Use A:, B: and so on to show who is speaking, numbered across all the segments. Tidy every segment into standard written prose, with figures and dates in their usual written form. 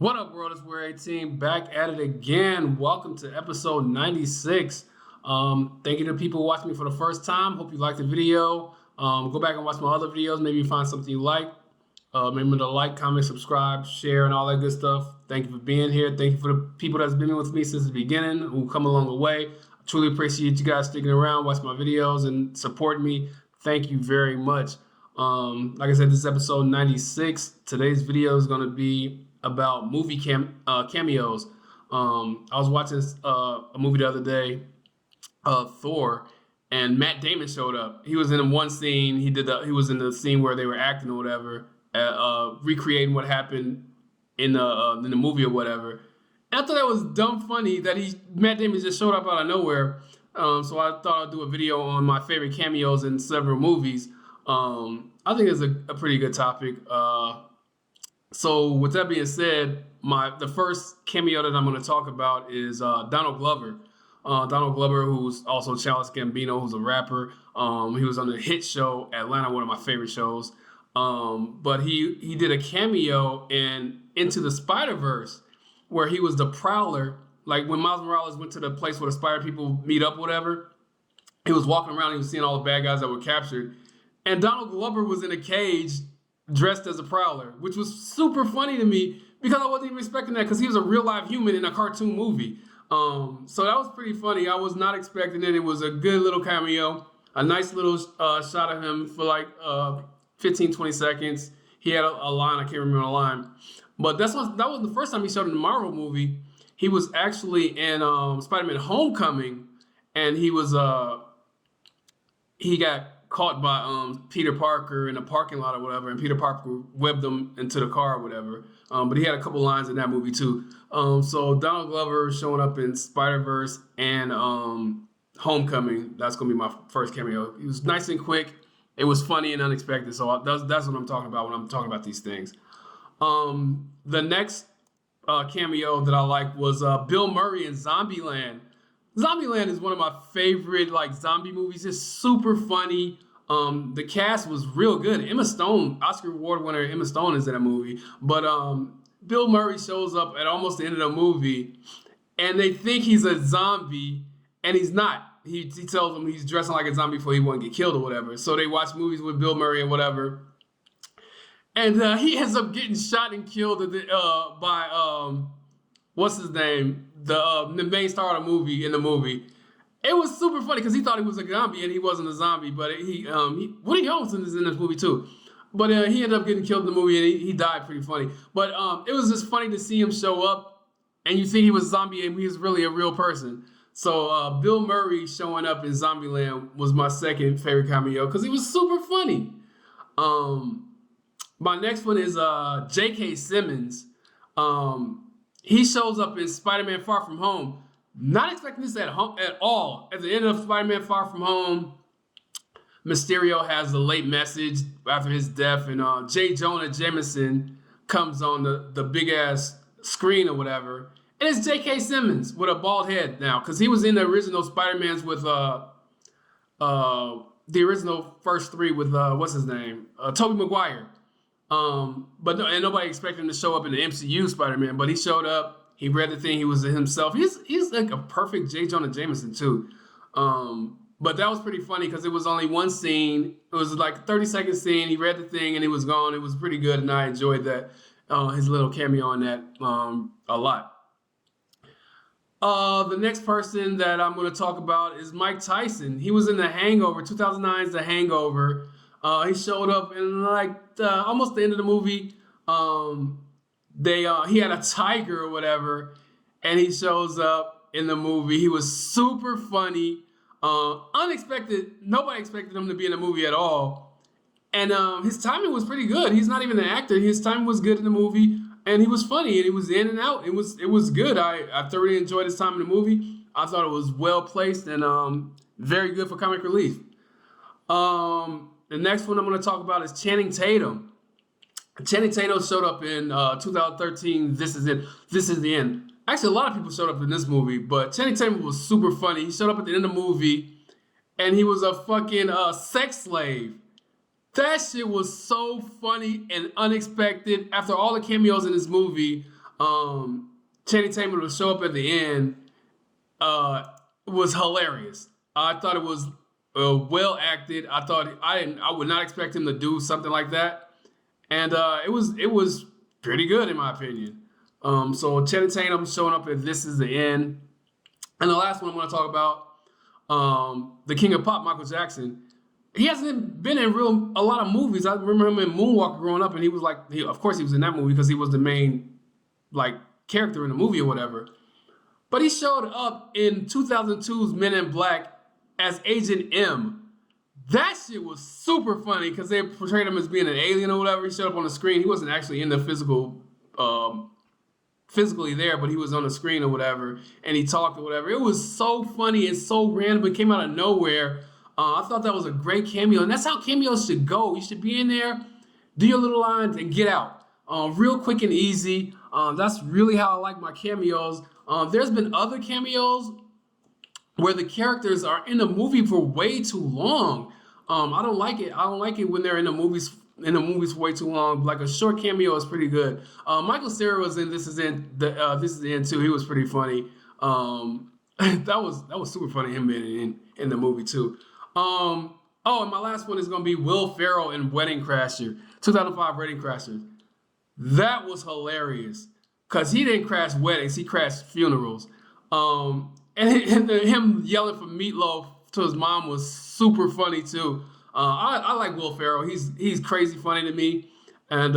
A: What up, world? It's We're 18 back at it again. Welcome to episode 96. Thank you to people watching me for the first time. Hope you liked the video. Go back and watch my other videos. Maybe you find something you like. Remember to like, comment, subscribe, share, and all that good stuff. Thank you for being here. Thank you for the people that's been with me since the beginning, who come along the way. I truly appreciate you guys sticking around, watching my videos, and supporting me. Thank you very much. Like I said, this is episode 96. Today's video is going to be about movie cameos. I was watching a movie the other day, Thor, and Matt Damon showed up. He was in one scene. He was in the scene where they were acting or whatever, recreating what happened in the movie or whatever. And I thought that was dumb funny that Matt Damon just showed up out of nowhere. So I thought I'd do a video on my favorite cameos in several movies. I think it's a pretty good topic. So with that being said, the first cameo that I'm going to talk about is Donald Glover. Donald Glover, who's also Childish Gambino, who's a rapper. He was on the hit show Atlanta, one of my favorite shows. But he did a cameo in Into the Spider-Verse, where he was the Prowler. Like when Miles Morales went to the place where the Spider people meet up, whatever, he was walking around, he was seeing all the bad guys that were captured. And Donald Glover was in a cage dressed as a Prowler, which was super funny to me because I wasn't even expecting that because he was a real live human in a cartoon movie. So that was pretty funny. I was not expecting it. It was a good little cameo, a nice little shot of him for like 15, 20 seconds. He had a line, I can't remember the line. But that was the first time he showed in the Marvel movie. He was actually in Spider-Man Homecoming, and he got caught by Peter Parker in a parking lot or whatever, and Peter Parker webbed him into the car or whatever. But he had a couple lines in that movie too. So Donald Glover showing up in Spider-Verse and Homecoming. That's gonna be my first cameo. It was nice and quick. It was funny and unexpected. So that's what I'm talking about when I'm talking about these things. The next cameo that I liked was Bill Murray in Zombieland. Zombieland is one of my favorite zombie movies. It's super funny. The cast was real good. Emma Stone, Oscar Award winner Emma Stone is in a movie. But Bill Murray shows up at almost the end of the movie, and they think he's a zombie, and he's not. He tells them he's dressing like a zombie before he won't get killed or whatever. So they watch movies with Bill Murray and whatever. And he ends up getting shot and killed by what's his name? The main star of the movie in the movie. It was super funny because he thought he was a zombie and he wasn't a zombie. But Woody Harrelson is in this movie too. But he ended up getting killed in the movie and he died pretty funny. But it was just funny to see him show up and you think he was a zombie and he was really a real person. So Bill Murray showing up in Zombieland was my second favorite cameo because he was super funny. My next one is J.K. Simmons. He shows up in Spider-Man Far From Home. Not expecting this at all. At the end of Spider-Man Far From Home, Mysterio has the late message after his death, and J. Jonah Jameson comes on the big-ass screen or whatever. And it's J.K. Simmons with a bald head now, because he was in the original Spider-Mans with the original first three with, what's his name? Tobey Maguire. But nobody expected him to show up in the MCU Spider-Man, but he showed up. He read the thing. He was himself. He's like a perfect J. Jonah Jameson too. But that was pretty funny because it was only one scene. It was like a 30-second scene. He read the thing and he was gone. It was pretty good, and I enjoyed that his little cameo on that a lot. The next person that I'm going to talk about is Mike Tyson. He was in The Hangover, 2009's The Hangover. He showed up in almost the end of the movie. He had a tiger or whatever, and he shows up in the movie. He was super funny, unexpected. Nobody expected him to be in the movie at all, and his timing was pretty good. He's not even an actor. His timing was good in the movie, and he was funny, and he was in and out. It was good. I thoroughly enjoyed his time in the movie. I thought it was well placed and very good for comic relief. The next one I'm going to talk about is Channing Tatum. Channing Tatum showed up in 2013. This is it. This is the end. Actually, a lot of people showed up in this movie, but Channing Tatum was super funny. He showed up at the end of the movie, and he was a fucking sex slave. That shit was so funny and unexpected. After all the cameos in this movie, Channing Tatum would show up at the end uh, was hilarious. I thought it was well acted. I would not expect him to do something like that, and it was pretty good in my opinion. So Channing Tatum showing up at This Is the End, and the last one I'm going to talk about, the King of Pop, Michael Jackson. He hasn't been in a lot of movies. I remember him in Moonwalker growing up, and he was like, of course he was in that movie because he was the main like character in the movie or whatever. But he showed up in 2002's Men in Black as Agent M. That shit was super funny because they portrayed him as being an alien or whatever. He showed up on the screen. He wasn't actually in the physically there, but he was on the screen or whatever, and he talked or whatever. It was so funny and so random. It came out of nowhere. I thought that was a great cameo, and that's how cameos should go. You should be in there, do your little lines, and get out. Real quick and easy. That's really how I like my cameos. There's been other cameos where the characters are in the movie for way too long. I don't like it. I don't like it when they're in the movies for way too long. Like a short cameo is pretty good. Michael Cera was in This Is the End too. He was pretty funny. That was super funny him being in the movie too. And my last one is gonna be Will Ferrell in Wedding Crasher, 2005 Wedding Crashers. That was hilarious because he didn't crash weddings, he crashed funerals. And him yelling for Meatloaf to his mom was super funny too. I like Will Ferrell. He's crazy funny to me, and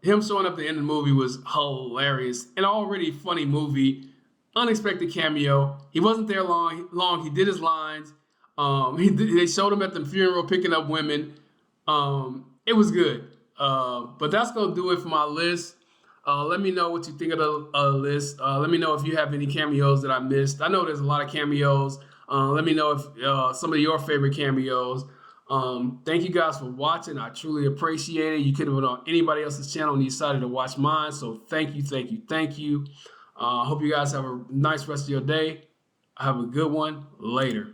A: him showing up at the end of the movie was hilarious. An already funny movie, unexpected cameo. He wasn't there long. He did his lines. They showed him at the funeral picking up women. It was good. But that's gonna do it for my list. Let me know what you think of the list. Let me know if you have any cameos that I missed. I know there's a lot of cameos. Let me know if some of your favorite cameos. Thank you guys for watching. I truly appreciate it. You could have been on anybody else's channel and you decided to watch mine. So thank you. Hope you guys have a nice rest of your day. Have a good one. Later.